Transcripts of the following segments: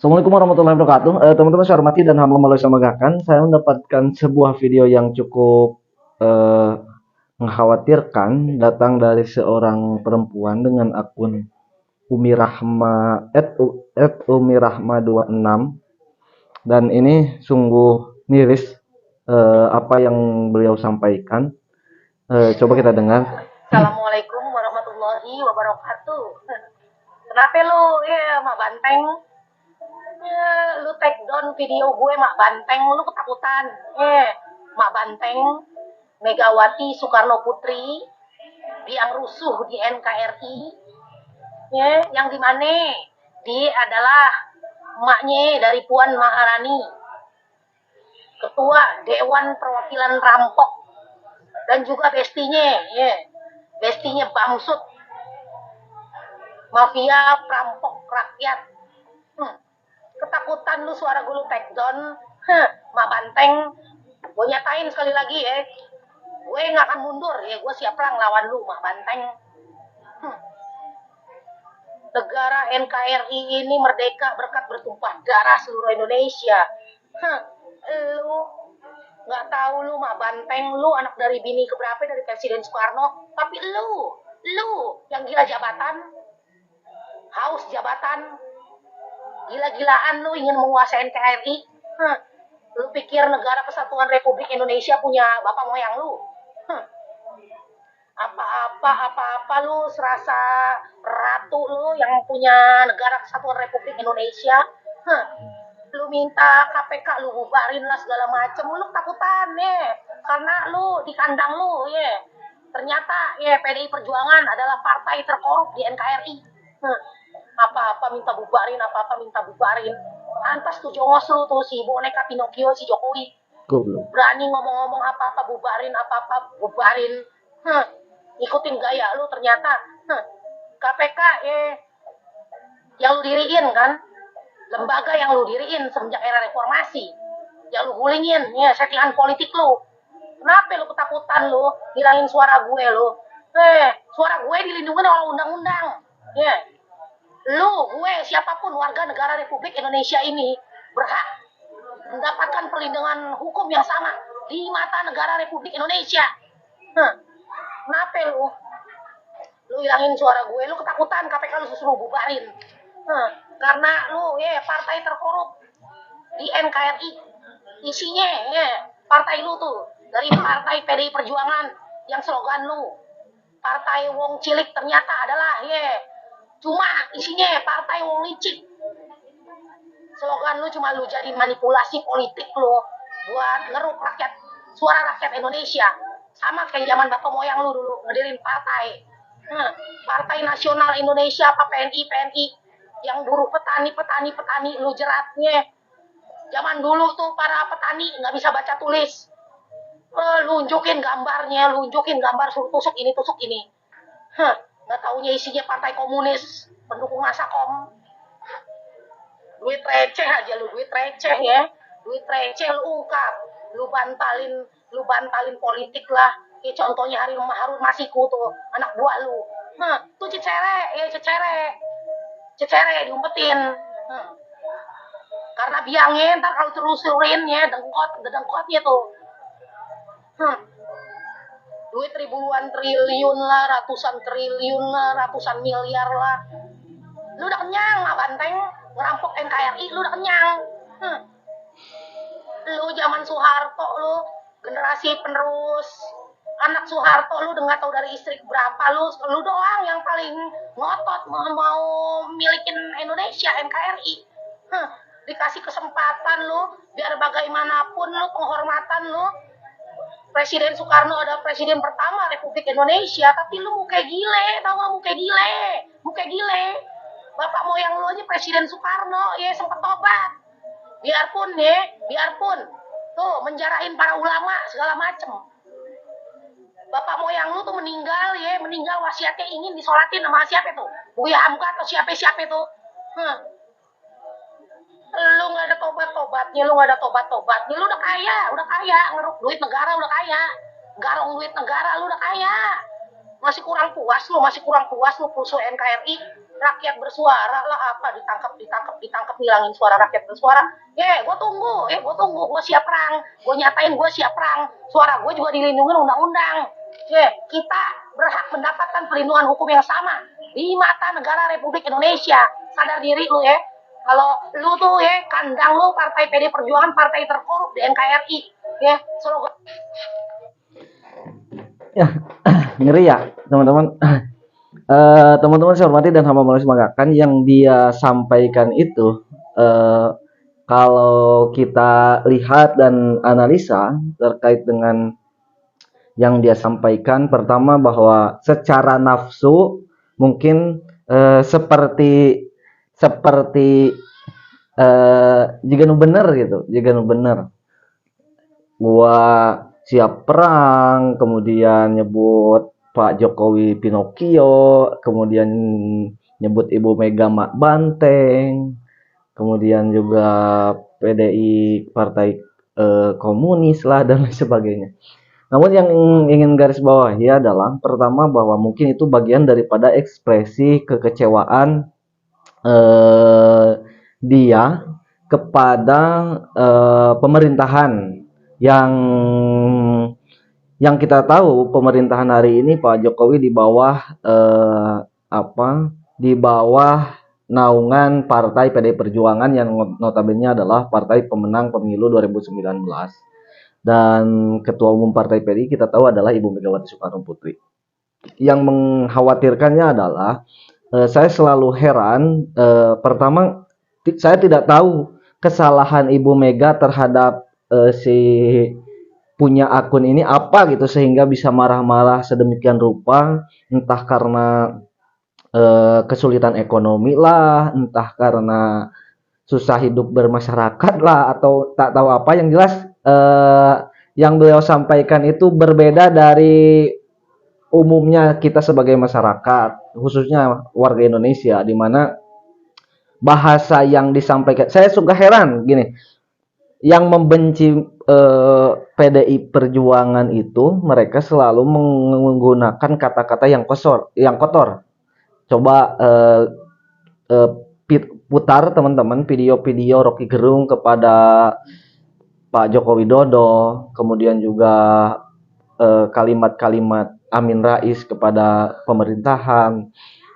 Assalamualaikum warahmatullahi wabarakatuh. Teman-teman saya hormati dan hamba melalui samagakan. Saya mendapatkan sebuah video yang cukup mengkhawatirkan datang dari seorang perempuan dengan akun Umi Rahma Umi Rahma 26 dan ini sungguh miris apa yang beliau sampaikan. Coba kita dengar. Assalamualaikum warahmatullahi wabarakatuh. Kenapa lu mak banteng? Lu take down video gue mak banteng, lu ketakutan. Mak banteng Megawati Soekarno Putri yang rusuh di NKRI. Yang di mana? Dia adalah emaknya dari Puan Maharani, Ketua Dewan Perwakilan Rampok, dan juga bestinya Bamsud, mafia perampok rakyat. Ketakutan lu suara gue lu take down. Mak banteng, gue nyatain sekali lagi gue nggak akan mundur gue siap perang lawan lu mak banteng. Negara NKRI ini merdeka berkat bertumpah darah seluruh Indonesia. Lu nggak tahu lu mak banteng, lu anak dari bini keberapa dari Presiden Soekarno, tapi lu yang gila jabatan, haus jabatan, gila-gilaan lu ingin menguasai NKRI. Lu pikir negara kesatuan Republik Indonesia punya bapak moyang lu? Apa-apa lu serasa ratu lu yang punya negara kesatuan Republik Indonesia. Lu minta KPK lu bubarin lah segala macem, lu takutan karena lu di kandang lu ternyata PDI Perjuangan adalah partai terkorup di NKRI. Apa-apa minta bubarin. Antas tuh jongos lu tuh si boneka Pinocchio si Jokowi. Goblok. Berani ngomong-ngomong apa-apa bubarin. Ikutin gaya lu ternyata. KPK yang lu diriin kan, lembaga yang lu diriin semenjak era reformasi, yang lu gulingin settingan politik lu. Kenapa lu ketakutan lu ngilangin suara gue lu? Suara gue dilindungi oleh undang-undang. Lu, gue, siapapun warga negara Republik Indonesia ini berhak mendapatkan perlindungan hukum yang sama di mata negara Republik Indonesia. Kenapa lu? Lu hilangin suara gue, lu ketakutan KPK lu suruh bubarin. Karena lu partai terkorup di NKRI. Isinya partai lu tuh dari partai PDI Perjuangan yang slogan lu partai wong cilik ternyata adalah cuma isinya partai wong licik. Slogan lu cuma lu jadi manipulasi politik lu buat ngeruk rakyat, suara rakyat Indonesia. Sama kayak zaman bapak moyang lu dulu ngedirin partai. Partai Nasional Indonesia apa PNI yang buruh petani lu jeratnya. Zaman dulu tuh para petani nggak bisa baca tulis. Lunjukin gambar suruh tusuk ini. Nggak taunya isinya partai komunis, pendukung Masakom. Duit receh aja lu, duit receh lu ungkap, lu bantalin politik lah. Contohnya Harun Masiku tuh, anak buah lu. Tuh cecere diumpetin. Karena biangnya ntar kalau terusurin dengkotnya tuh. Duit ribuan triliun lah, ratusan triliun lah, ratusan miliar lah. Lu udah kenyang mak banteng, ngerampok NKRI lu udah kenyang. Lu zaman Soeharto lu generasi penerus anak Soeharto, lu udah nggak tahu dari istri berapa, lu doang yang paling ngotot mau milikin Indonesia NKRI. Dikasih kesempatan lu biar bagaimanapun lu penghormatan lu. Presiden Soekarno adalah presiden pertama Republik Indonesia, tapi lu muka gile, tau gak muka gile. Bapak moyang lu aja Presiden Soekarno, sempet tobat. Biarpun tuh menjarahin para ulama segala macem. Bapak moyang lu tuh meninggal wasiatnya ingin disolatin sama siapa tuh? Buya Hamka atau siapa tuh? Lu nggak ada tobat-tobatnya, lu udah kaya, ngeruk duit negara udah kaya, garong duit negara lu udah kaya, masih kurang puas lu pulsu NKRI. rakyat bersuara lah, apa ditangkap ngilangin suara rakyat bersuara. Gue tunggu, gue siap perang, gue nyatain gue siap perang, suara gue juga dilindungi undang-undang. Kita berhak mendapatkan perlindungan hukum yang sama di mata negara Republik Indonesia. Sadar diri lu ya. Kalau lu tuh kandang lu Partai PD Perjuangan, partai terkorup di NKRI. Slogan. Ya, ngeri ya, teman-teman. Teman-teman saya hormati dan hamba manusia semogakan yang dia sampaikan itu, kalau kita lihat dan analisa terkait dengan yang dia sampaikan, pertama bahwa secara nafsu mungkin seperti jika nu bener gitu, jika nu bener gua siap perang, kemudian nyebut Pak Jokowi Pinocchio, kemudian nyebut Ibu Mega Mak Banteng, kemudian juga PDI Partai Komunis lah dan lain sebagainya. Namun yang ingin garis bawahi adalah pertama bahwa mungkin itu bagian daripada ekspresi kekecewaan dia kepada pemerintahan yang kita tahu pemerintahan hari ini Pak Jokowi di bawah di bawah naungan Partai PDI Perjuangan yang notabene adalah partai pemenang pemilu 2019. Dan ketua umum Partai PDI kita tahu adalah Ibu Megawati Soekarno Putri. Yang mengkhawatirkannya adalah saya selalu heran, pertama saya tidak tahu kesalahan Ibu Mega terhadap si punya akun ini apa gitu sehingga bisa marah-marah sedemikian rupa, entah karena kesulitan ekonomi lah, entah karena susah hidup bermasyarakat lah, atau tak tahu apa. Yang jelas yang beliau sampaikan itu berbeda dari umumnya kita sebagai masyarakat, khususnya warga Indonesia, di mana bahasa yang disampaikan, saya suka heran gini, yang membenci PDI Perjuangan itu mereka selalu menggunakan kata-kata yang kotor. Coba putar teman-teman video-video Rocky Gerung kepada Pak Joko Widodo, kemudian juga kalimat-kalimat Amin Rais kepada pemerintahan.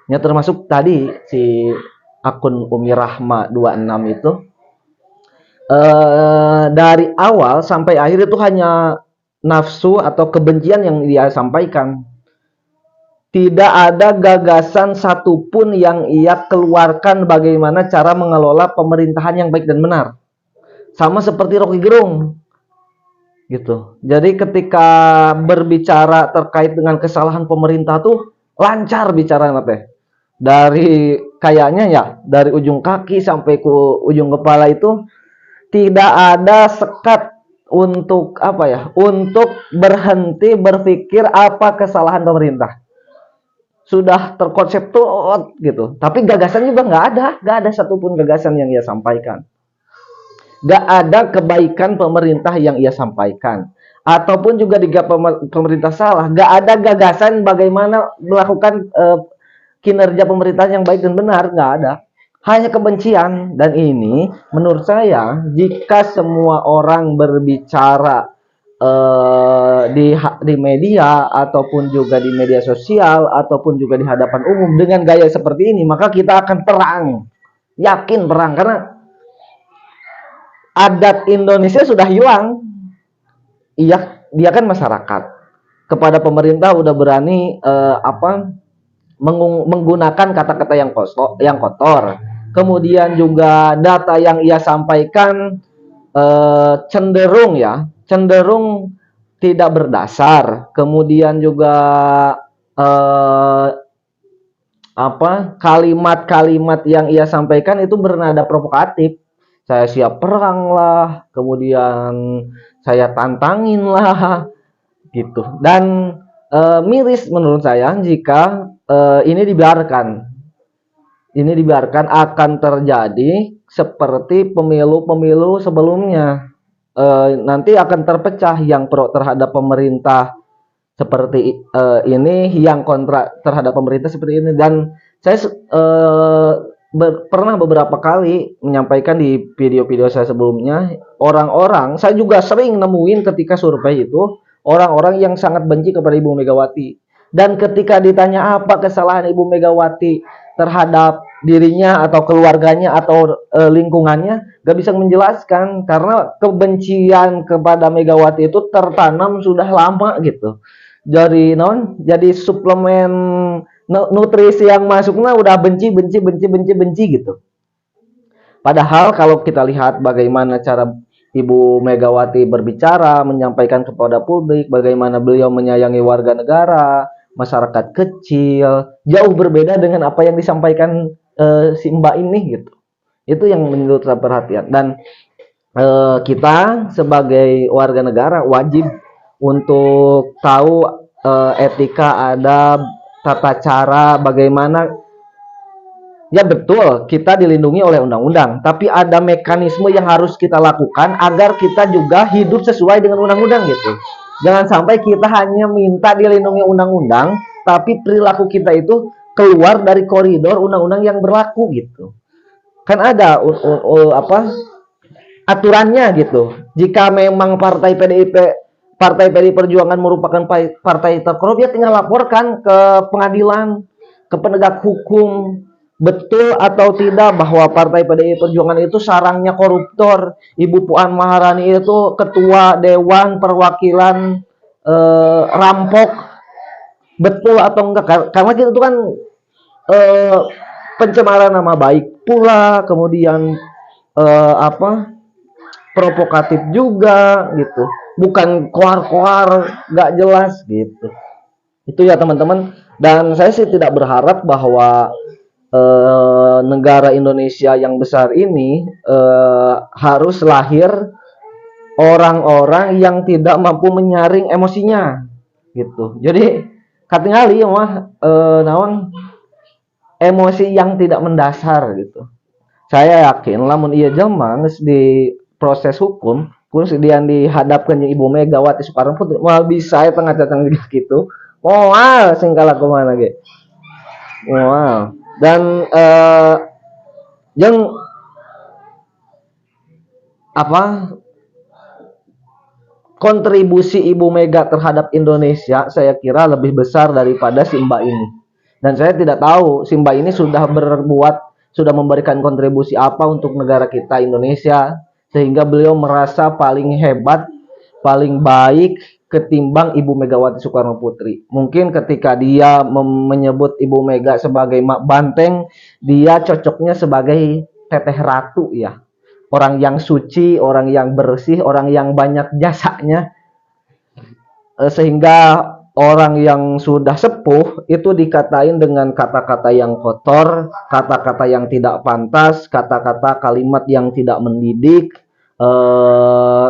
Ya, termasuk tadi si akun Umi Rahma 26 itu dari awal sampai akhir itu hanya nafsu atau kebencian yang dia sampaikan. Tidak ada gagasan satupun yang ia keluarkan bagaimana cara mengelola pemerintahan yang baik dan benar. Sama seperti Rocky Gerung. Gitu. Jadi ketika berbicara terkait dengan kesalahan pemerintah tuh lancar bicara teh. Dari kayaknya ya dari ujung kaki sampai ke ujung kepala itu tidak ada sekat untuk untuk berhenti berpikir apa kesalahan pemerintah. Sudah terkonsep tuh gitu. Tapi gagasan juga nggak ada satupun gagasan yang ia sampaikan. Nggak ada kebaikan pemerintah yang ia sampaikan. Ataupun juga jika pemerintah salah, nggak ada gagasan bagaimana melakukan kinerja pemerintahan yang baik dan benar, nggak ada. Hanya kebencian. Dan ini menurut saya, jika semua orang berbicara di media ataupun juga di media sosial ataupun juga di hadapan umum dengan gaya seperti ini, maka kita akan perang, yakin perang, karena adat Indonesia sudah hilang. Iya, dia kan masyarakat, kepada pemerintah udah berani menggunakan kata-kata yang kotor. Kemudian juga data yang ia sampaikan cenderung tidak berdasar. Kemudian juga kalimat-kalimat yang ia sampaikan itu bernada provokatif. Saya siap perang lah, kemudian saya tantangin lah, gitu. Dan miris menurut saya jika ini dibiarkan akan terjadi seperti pemilu-pemilu sebelumnya. Nanti akan terpecah yang pro terhadap pemerintah seperti ini, yang kontra terhadap pemerintah seperti ini. Dan Saya pernah beberapa kali menyampaikan di video-video saya sebelumnya, orang-orang, saya juga sering nemuin ketika survei itu, orang-orang yang sangat benci kepada Ibu Megawati. Dan ketika ditanya apa kesalahan Ibu Megawati terhadap dirinya atau keluarganya atau lingkungannya, gak bisa menjelaskan karena kebencian kepada Megawati itu tertanam sudah lama gitu. Jadi suplemen nutrisi yang masuknya udah benci gitu. Padahal kalau kita lihat bagaimana cara Ibu Megawati berbicara, menyampaikan kepada publik, bagaimana beliau menyayangi warga negara, masyarakat kecil, jauh berbeda dengan apa yang disampaikan si Mbak ini gitu. Itu yang menurut saya perhatian. Dan kita sebagai warga negara wajib untuk tahu etika, adab, tata cara, bagaimana. Ya betul, kita dilindungi oleh undang-undang, tapi ada mekanisme yang harus kita lakukan agar kita juga hidup sesuai dengan undang-undang gitu. Jangan sampai kita hanya minta dilindungi undang-undang, tapi perilaku kita itu keluar dari koridor undang-undang yang berlaku gitu. Kan ada aturannya gitu. Jika memang partai PDI Perjuangan merupakan partai terkorup, ya tinggal laporkan ke pengadilan, ke penegak hukum. Betul atau tidak bahwa partai PDI Perjuangan itu sarangnya koruptor, Ibu Puan Maharani itu ketua Dewan Perwakilan rampok, betul atau enggak? Karena itu kan pencemaran nama baik pula, kemudian provokatif juga gitu, bukan koar-koar nggak jelas gitu. Itu ya teman-teman. Dan saya sih tidak berharap bahwa negara Indonesia yang besar ini harus lahir orang-orang yang tidak mampu menyaring emosinya gitu. Jadi katingali mah naon emosi yang tidak mendasar gitu. Saya yakin lamun ieu jelema geus di proses hukum, kurus dia dihadapkan jeung Ibu Megawati Soekarno Putri, moal bisa eta ngacacang gitu. Moal sing kalakumaha ge. Moal. Dan yang kontribusi Ibu Mega terhadap Indonesia saya kira lebih besar daripada si Mbak ini. Dan saya tidak tahu si Mbak ini sudah memberikan kontribusi apa untuk negara kita Indonesia sehingga beliau merasa paling hebat, paling baik ketimbang Ibu Megawati Soekarno Putri. Mungkin ketika dia menyebut Ibu Mega sebagai Mak Banteng, dia cocoknya sebagai Teteh Ratu ya. Orang yang suci, orang yang bersih, orang yang banyak jasanya. Sehingga orang yang sudah sepuh itu dikatain dengan kata-kata yang kotor, kata-kata yang tidak pantas, kata-kata kalimat yang tidak mendidik.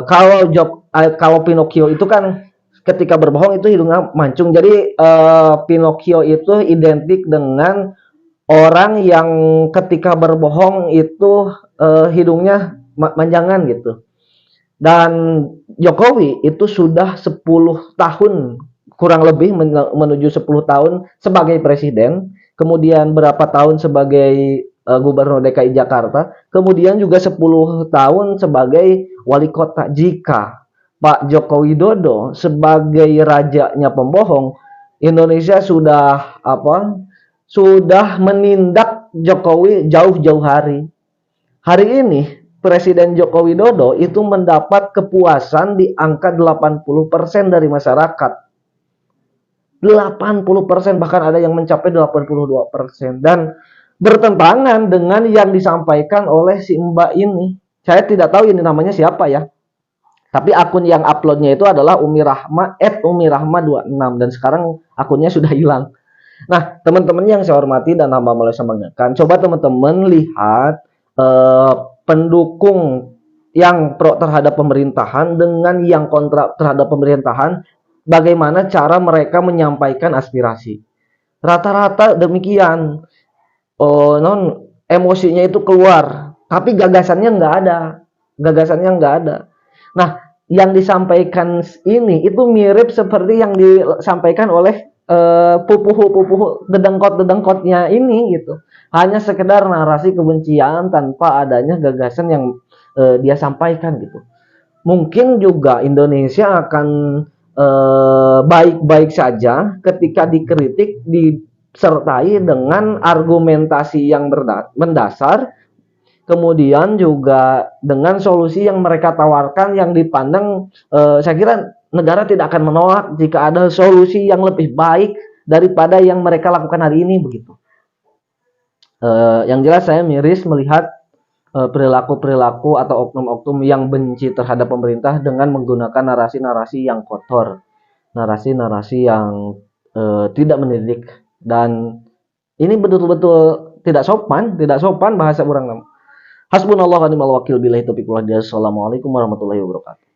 Kalau Pinocchio itu kan ketika berbohong itu hidungnya mancung. Jadi Pinocchio itu identik dengan orang yang ketika berbohong itu hidungnya manjangan gitu. Dan Jokowi itu sudah 10 tahun kurang lebih menuju 10 tahun sebagai presiden, kemudian berapa tahun sebagai Gubernur DKI Jakarta, kemudian juga 10 tahun sebagai wali kota. Jika Pak Joko Widodo sebagai rajanya pembohong, Indonesia sudah menindak Jokowi jauh-jauh hari. Hari ini Presiden Joko Widodo itu mendapat kepuasan di angka 80% dari masyarakat. 80%, bahkan ada yang mencapai 82%. Dan bertentangan dengan yang disampaikan oleh si Mbak ini. Saya tidak tahu ini namanya siapa ya. Tapi akun yang uploadnya itu adalah Umi Rahma @umirahma26 dan sekarang akunnya sudah hilang. Nah, teman-teman yang saya hormati dan hamba mulai banggakan, coba teman-teman lihat pendukung yang pro terhadap pemerintahan dengan yang kontra terhadap pemerintahan, bagaimana cara mereka menyampaikan aspirasi. Rata-rata demikian. Emosinya itu keluar, tapi gagasannya nggak ada. Nah, yang disampaikan ini itu mirip seperti yang disampaikan oleh pupuhu dedengkot-dedengkotnya ini gitu. Hanya sekedar narasi kebencian tanpa adanya gagasan yang dia sampaikan gitu. Mungkin juga Indonesia akan baik-baik saja ketika dikritik disertai dengan argumentasi yang mendasar, kemudian juga dengan solusi yang mereka tawarkan yang dipandang, saya kira negara tidak akan menolak jika ada solusi yang lebih baik daripada yang mereka lakukan hari ini begitu. Yang jelas saya miris melihat perilaku-perilaku atau oknum-oknum yang benci terhadap pemerintah dengan menggunakan narasi-narasi yang kotor, narasi-narasi yang tidak mendidik, dan ini betul-betul tidak sopan bahasa orang nama. Hasbunallah wa ni'mal wakil, billahi taufiq wal hidayah. Assalamualaikum warahmatullahi wabarakatuh.